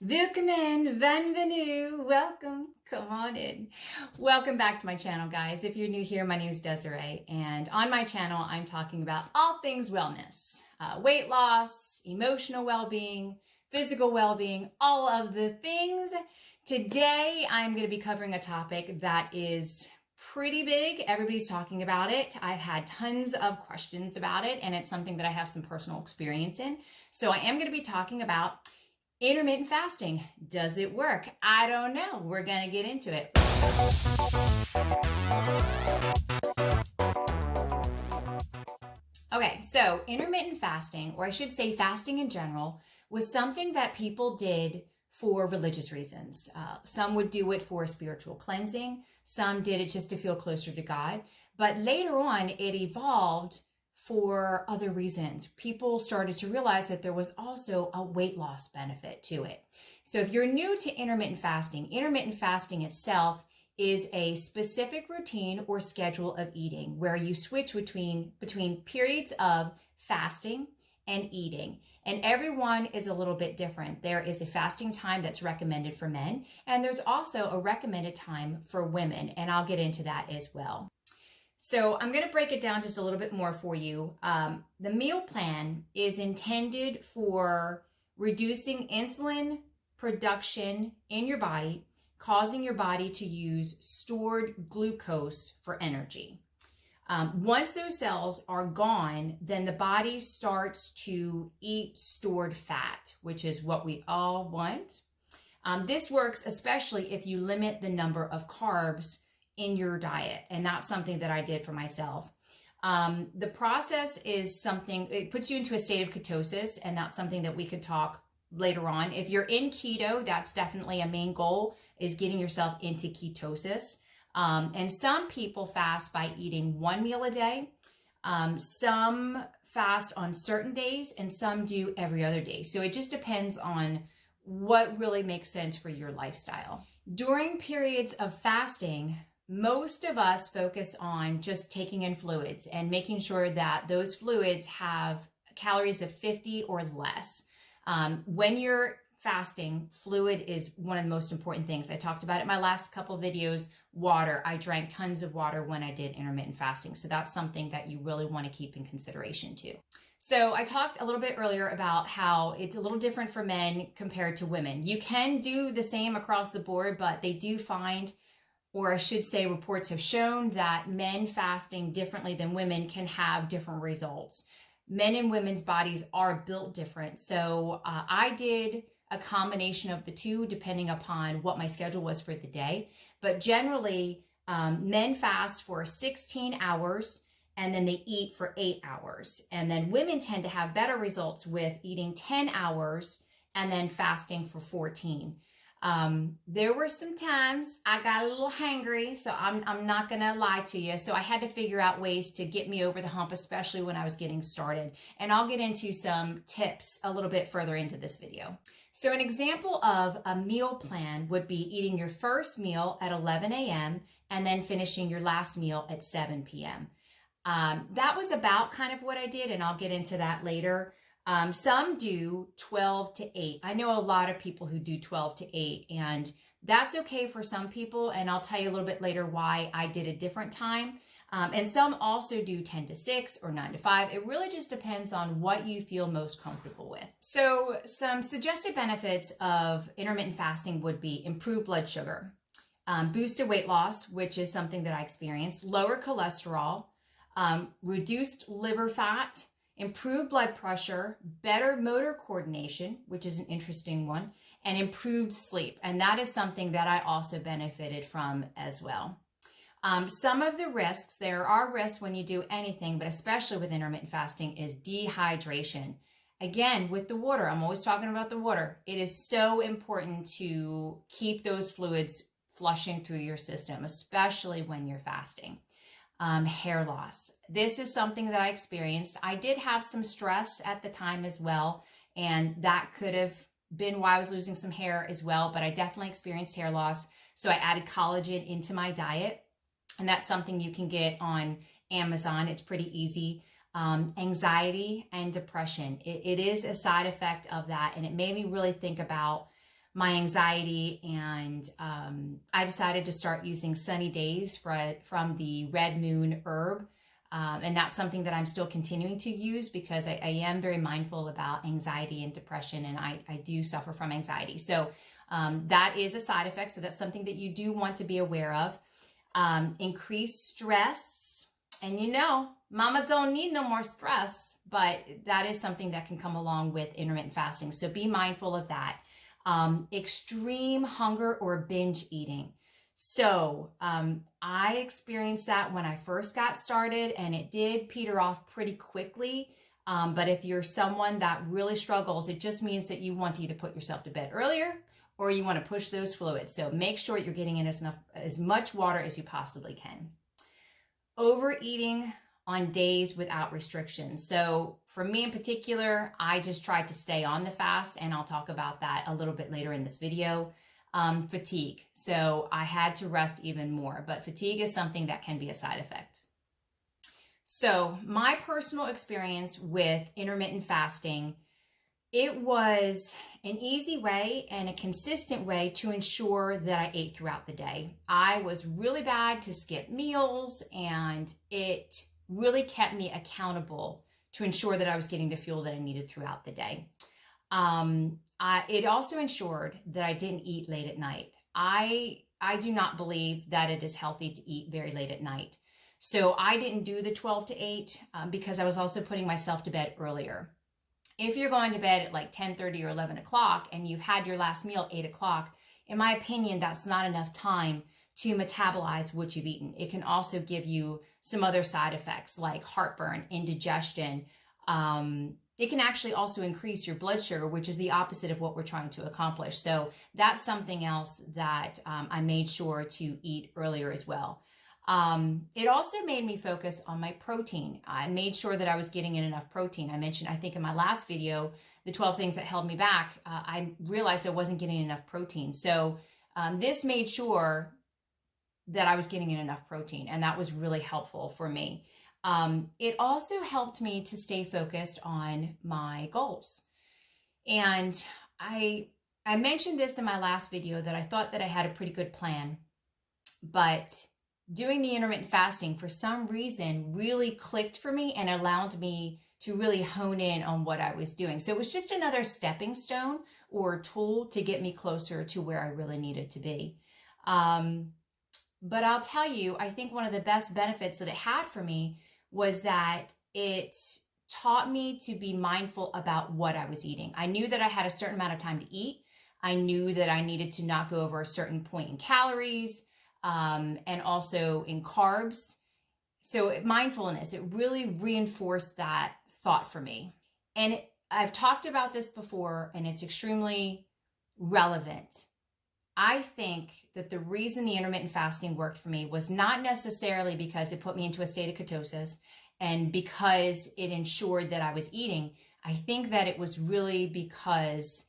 Willkommen, bienvenue, welcome, come on in. Welcome back to my channel, guys. If you're new here, my name is Desiree, and on my channel, I'm talking about all things wellness, weight loss, emotional well-being, physical well-being, all of the things. Today, I'm going to be covering a topic that is pretty big. Everybody's talking about it. I've had tons of questions about it, and it's something that I have some personal experience in. So I am going to be talking about intermittent fasting. Does it work? I don't know. We're going to get into it. Okay, so intermittent fasting, or I should say fasting in general, was something that people did for religious reasons. Some would do it for spiritual cleansing. Some did it just to feel closer to God. But later on, it evolved for other reasons. People started to realize that there was also a weight loss benefit to it. So if you're new to intermittent fasting itself is a specific routine or schedule of eating where you switch between periods of fasting and eating. And everyone is a little bit different. There is a fasting time that's recommended for men, and there's also a recommended time for women, and I'll get into that as well. So I'm going to break it down just a little bit more for you. The meal plan is intended for reducing insulin production in your body, causing your body to use stored glucose for energy. Once those cells are gone, then the body starts to eat stored fat, which is what we all want. This works especially if you limit the number of carbs in your diet, and that's something that I did for myself. The process is something, it puts you into a state of ketosis, and that's something that we could talk later on. If you're in keto, that's definitely a main goal, is getting yourself into ketosis. And some people fast by eating one meal a day. Some fast on certain days, and some do every other day. So it just depends on what really makes sense for your lifestyle. During periods of fasting, most of us focus on just taking in fluids and making sure that those fluids have calories of 50 or less. When you're fasting, fluid is one of the most important things. I talked about it in my last couple of videos. Water. I drank tons of water when I did intermittent fasting. So that's something that you really want to keep in consideration too. So I talked a little bit earlier about how it's a little different for men compared to women. You can do the same across the board, but they do find, or I should say reports have shown, that men fasting differently than women can have different results. Men and women's bodies are built different. So I did a combination of the two depending upon what my schedule was for the day. But generally, men fast for 16 hours and then they eat for 8 hours. And then women tend to have better results with eating 10 hours and then fasting for 14. There were some times I got a little hangry, so I'm not gonna lie to you. So I had to figure out ways to get me over the hump, especially when I was getting started. And I'll get into some tips a little bit further into this video. So an example of a meal plan would be eating your first meal at 11 a.m. and then finishing your last meal at 7 p.m. That was about kind of what I did, and I'll get into that later. Some do 12 to 8. I know a lot of people who do 12 to 8, and that's okay for some people. And I'll tell you a little bit later why I did a different time. And some also do 10 to 6 or 9 to 5. It really just depends on what you feel most comfortable with. So some suggested benefits of intermittent fasting would be improved blood sugar, boosted weight loss, which is something that I experienced, lower cholesterol, reduced liver fat, improved blood pressure, better motor coordination, which is an interesting one, and improved sleep. And that is something that I also benefited from as well. Some of the risks, there are risks when you do anything, but especially with intermittent fasting, is dehydration. Again, with the water, I'm always talking about the water. It is so important to keep those fluids flushing through your system, especially when you're fasting. Hair loss. This is something that I experienced. I did have some stress at the time as well, and that could have been why I was losing some hair as well, but I definitely experienced hair loss. So I added collagen into my diet, and that's something you can get on Amazon. It's pretty easy. Anxiety and depression. It is a side effect of that, and it made me really think about my anxiety, and I decided to start using Sunny Days from the Red Moon herb. And that's something that I'm still continuing to use because I am very mindful about anxiety and depression, and I do suffer from anxiety. So that is a side effect. So that's something that you do want to be aware of. Increased stress. And you know, mama don't need no more stress, but that is something that can come along with intermittent fasting. So be mindful of that. Extreme hunger or binge eating. So I experienced that when I first got started, and it did peter off pretty quickly. But if you're someone that really struggles, it just means that you want to either put yourself to bed earlier or you want to push those fluids. So make sure you're getting in as much water as you possibly can. Overeating on days without restrictions. So for me in particular, I just tried to stay on the fast, and I'll talk about that a little bit later in this video. Fatigue. So I had to rest even more, but fatigue is something that can be a side effect. So my personal experience with intermittent fasting, it was an easy way and a consistent way to ensure that I ate throughout the day. I was really bad to skip meals, and it really kept me accountable to ensure that I was getting the fuel that I needed throughout the day. It also ensured that I didn't eat late at night. I do not believe that it is healthy to eat very late at night. So I didn't do the 12 to 8 because I was also putting myself to bed earlier. If you're going to bed at like 10:30 or 11 o'clock and you've had your last meal at 8 o'clock, in my opinion, that's not enough time to metabolize what you've eaten. It can also give you some other side effects like heartburn, indigestion. It can actually also increase your blood sugar, which is the opposite of what we're trying to accomplish. So that's something else that I made sure to eat earlier as well. It also made me focus on my protein. I made sure that I was getting in enough protein. I mentioned, I think in my last video, the 12 things that held me back, I realized I wasn't getting enough protein. So this made sure that I was getting in enough protein, and that was really helpful for me. It also helped me to stay focused on my goals. And I mentioned this in my last video that I thought that I had a pretty good plan, but doing the intermittent fasting for some reason really clicked for me and allowed me to really hone in on what I was doing. So it was just another stepping stone or tool to get me closer to where I really needed to be. But I'll tell you, I think one of the best benefits that it had for me was that it taught me to be mindful about what I was eating. I knew that I had a certain amount of time to eat. I knew that I needed to not go over a certain point in calories, and also in carbs. So mindfulness, it really reinforced that thought for me. And I've talked about this before, and it's extremely relevant. I think that the reason the intermittent fasting worked for me was not necessarily because it put me into a state of ketosis and because it ensured that I was eating. I think that it was really because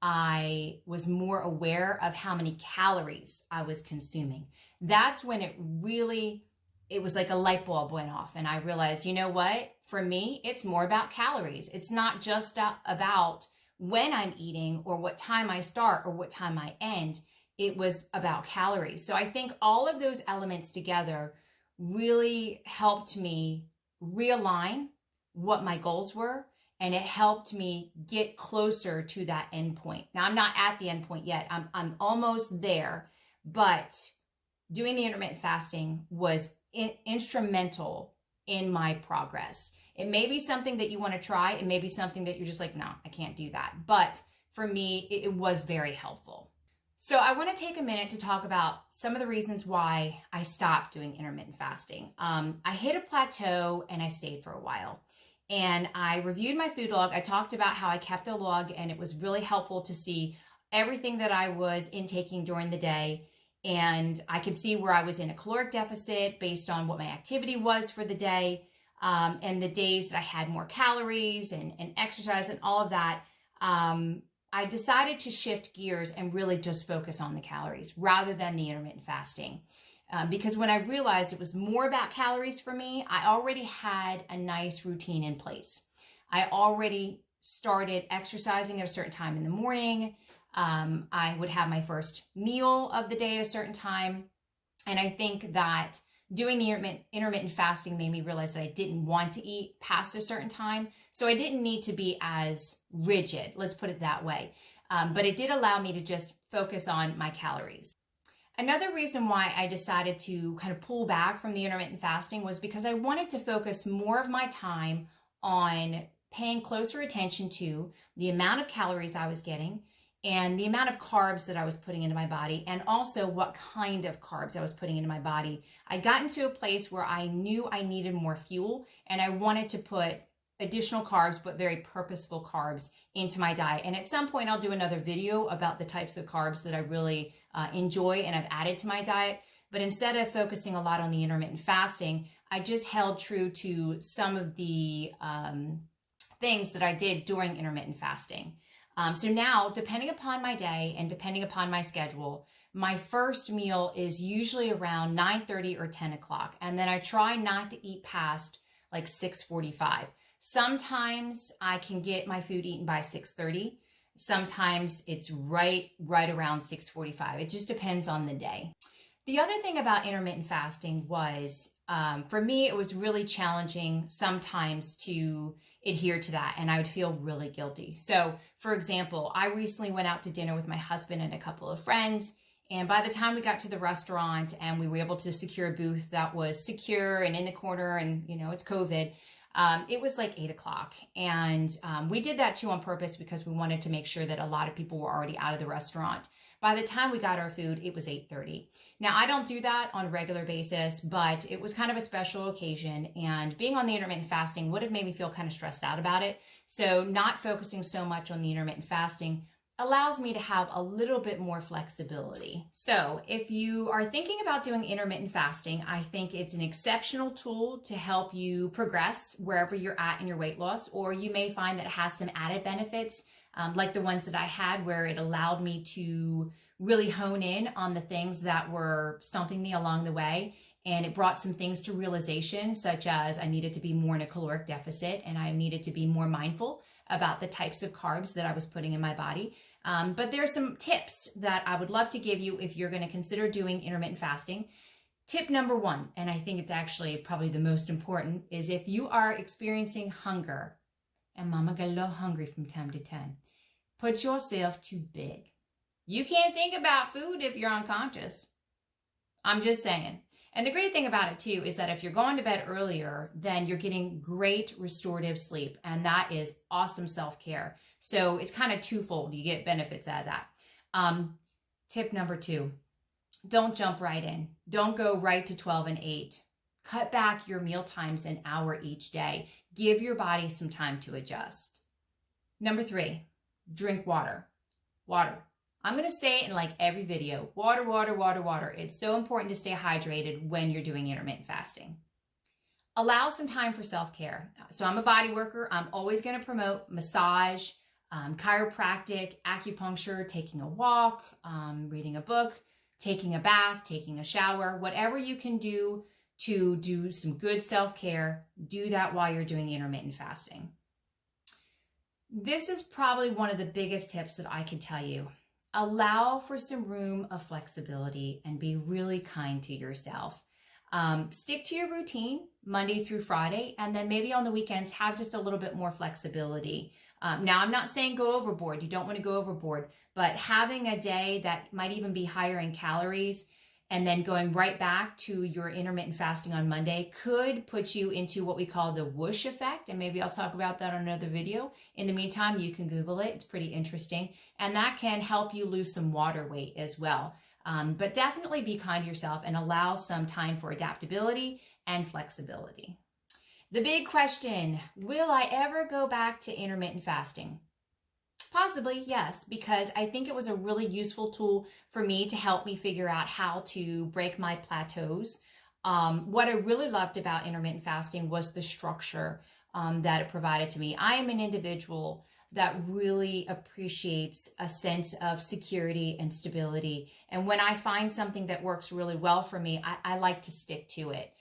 I was more aware of how many calories I was consuming. That's when it was like a light bulb went off, and I realized, you know what? For me, it's more about calories. It's not just about when I'm eating or what time I start or what time I end. It was about calories. So I think all of those elements together really helped me realign what my goals were, and it helped me get closer to that end point. Now, I'm not at the end point yet. I'm almost there, but doing the intermittent fasting was instrumental in my progress. It may be something that you want to try. It may be something that you're just like, no, I can't do that. But for me, it was very helpful. So I want to take a minute to talk about some of the reasons why I stopped doing intermittent fasting. I hit a plateau and I stayed for a while. And I reviewed my food log. I talked about how I kept a log, and it was really helpful to see everything that I was intaking during the day. And I could see where I was in a caloric deficit based on what my activity was for the day, and the days that I had more calories and exercise and all of that. I decided to shift gears and really just focus on the calories rather than the intermittent fasting. Because when I realized it was more about calories for me, I already had a nice routine in place. I already started exercising at a certain time in the morning. I would have my first meal of the day at a certain time. And I think that doing the intermittent fasting made me realize that I didn't want to eat past a certain time. So I didn't need to be as rigid, let's put it that way. But it did allow me to just focus on my calories. Another reason why I decided to kind of pull back from the intermittent fasting was because I wanted to focus more of my time on paying closer attention to the amount of calories I was getting and the amount of carbs that I was putting into my body, and also what kind of carbs I was putting into my body. I got into a place where I knew I needed more fuel, and I wanted to put additional carbs, but very purposeful carbs, into my diet. And at some point I'll do another video about the types of carbs that I really enjoy and I've added to my diet. But instead of focusing a lot on the intermittent fasting, I just held true to some of the things that I did during intermittent fasting. So now, depending upon my day and depending upon my schedule, my first meal is usually around 9:30 or 10 o'clock. And then I try not to eat past like 6:45. Sometimes I can get my food eaten by 6:30. Sometimes it's right around 6:45. It just depends on the day. The other thing about intermittent fasting was, for me, it was really challenging sometimes to adhere to that, and I would feel really guilty. So, for example, I recently went out to dinner with my husband and a couple of friends, and by the time we got to the restaurant and we were able to secure a booth that was secure and in the corner, and it's COVID, it was like 8 o'clock. And we did that too on purpose because we wanted to make sure that a lot of people were already out of the restaurant. By the time we got our food, it was 8:30. Now, I don't do that on a regular basis, but it was kind of a special occasion. And being on the intermittent fasting would have made me feel kind of stressed out about it. So not focusing so much on the intermittent fasting allows me to have a little bit more flexibility. So if you are thinking about doing intermittent fasting, I think it's an exceptional tool to help you progress wherever you're at in your weight loss, or you may find that it has some added benefits, like the ones that I had, where it allowed me to really hone in on the things that were stumping me along the way. And it brought some things to realization, such as I needed to be more in a caloric deficit and I needed to be more mindful about the types of carbs that I was putting in my body. But there are some tips that I would love to give you if you're going to consider doing intermittent fasting. Tip number one, and I think it's actually probably the most important, is if you are experiencing hunger, and mama got a little hungry from time to time, put yourself to bed. You can't think about food if you're unconscious. I'm just saying. And the great thing about it too is that if you're going to bed earlier, then you're getting great restorative sleep, and that is awesome self-care. So it's kind of twofold. You get benefits out of that. Tip number two, don't jump right in. Don't go right to 12 and 8. Cut back your meal times an hour each day. Give your body some time to adjust. Number three, drink water. Water. I'm going to say it in like every video. Water, water, water, water. It's so important to stay hydrated when you're doing intermittent fasting. Allow some time for self-care. So I'm a body worker. I'm always going to promote massage, chiropractic, acupuncture, taking a walk, reading a book, taking a bath, taking a shower, whatever you can do to do some good self-care, do that while you're doing intermittent fasting. This is probably one of the biggest tips that I can tell you. Allow for some room of flexibility and be really kind to yourself. Stick to your routine Monday through Friday, and then maybe on the weekends have just a little bit more flexibility. Now, I'm not saying go overboard. You don't want to go overboard, but having a day that might even be higher in calories and then going right back to your intermittent fasting on Monday could put you into what we call the whoosh effect. And maybe I'll talk about that on another video. In the meantime, you can Google it. It's pretty interesting. And that can help you lose some water weight as well. But definitely be kind to yourself and allow some time for adaptability and flexibility. The big question, will I ever go back to intermittent fasting? Possibly, yes, because I think it was a really useful tool for me to help me figure out how to break my plateaus. What I really loved about intermittent fasting was the structure that it provided to me. I am an individual that really appreciates a sense of security and stability. And when I find something that works really well for me, I like to stick to it.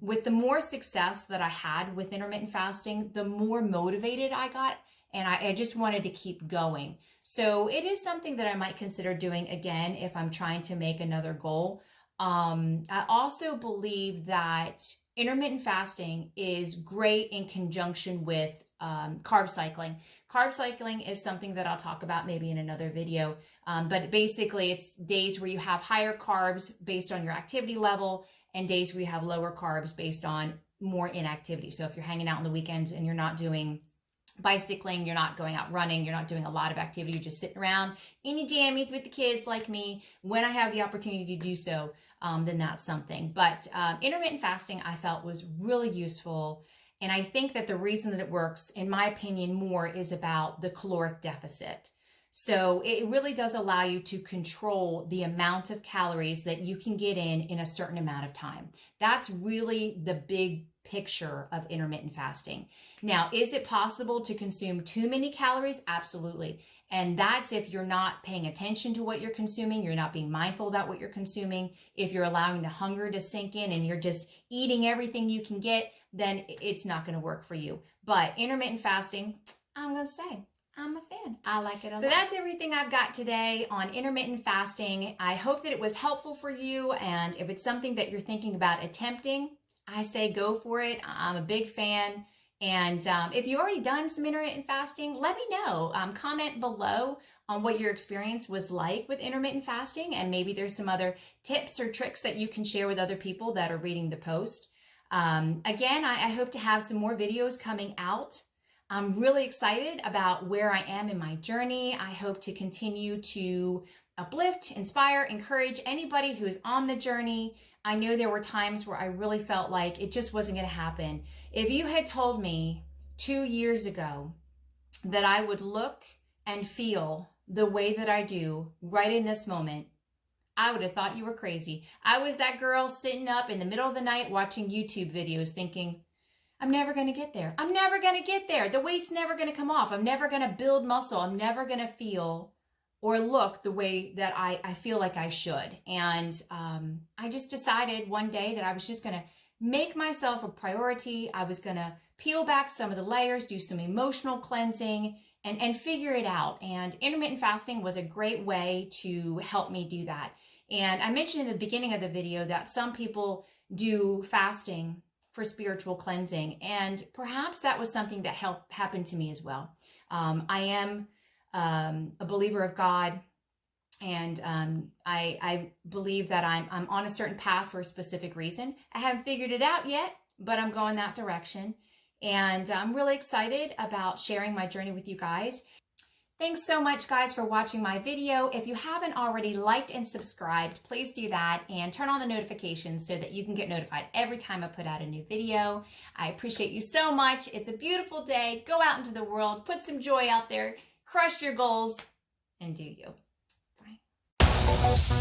With the more success that I had with intermittent fasting, the more motivated I got and I just wanted to keep going. So it is something that I might consider doing again if I'm trying to make another goal. I also believe that intermittent fasting is great in conjunction with carb cycling. Carb cycling is something that I'll talk about maybe in another video, but basically it's days where you have higher carbs based on your activity level and days where you have lower carbs based on more inactivity. So if you're hanging out on the weekends and you're not doing bicycling, you're not going out running, you're not doing a lot of activity, you're just sitting around in your jammies with the kids like me, when I have the opportunity to do so, then that's something. But intermittent fasting I felt was really useful. And I think that the reason that it works, in my opinion, more is about the caloric deficit. So it really does allow you to control the amount of calories that you can get in a certain amount of time. That's really the big picture of intermittent fasting. Now, is it possible to consume too many calories? Absolutely. And that's if you're not paying attention to what you're consuming, you're not being mindful about what you're consuming, if you're allowing the hunger to sink in and you're just eating everything you can get, then it's not going to work for you. But intermittent fasting, I'm going to say, I'm a fan. I like it a lot. So that's everything I've got today on intermittent fasting. I hope that it was helpful for you. And if it's something that you're thinking about attempting, I say go for it. I'm a big fan. And if you've already done some intermittent fasting, let me know. Comment below on what your experience was like with intermittent fasting. And maybe there's some other tips or tricks that you can share with other people that are reading the post. Again, I hope to have some more videos coming out. I'm really excited about where I am in my journey. I hope to continue to uplift, inspire, encourage anybody who is on the journey. I know there were times where I really felt like it just wasn't going to happen. If you had told me 2 years ago that I would look and feel the way that I do right in this moment, I would have thought you were crazy. I was that girl sitting up in the middle of the night watching YouTube videos thinking, I'm never going to get there. I'm never going to get there. The weight's never going to come off. I'm never going to build muscle. I'm never going to feel or look the way that I feel like I should. And I just decided one day that I was just going to make myself a priority. I was going to peel back some of the layers, do some emotional cleansing, and figure it out. And intermittent fasting was a great way to help me do that. And I mentioned in the beginning of the video that some people do fasting for spiritual cleansing. And perhaps that was something that happened to me as well. I am a believer of God, and I believe that I'm on a certain path for a specific reason. I haven't figured it out yet, but I'm going that direction. And I'm really excited about sharing my journey with you guys. Thanks so much, guys, for watching my video. If you haven't already liked and subscribed, please do that and turn on the notifications so that you can get notified every time I put out a new video. I appreciate you so much. It's a beautiful day. Go out into the world, put some joy out there, crush your goals, and do you. Bye.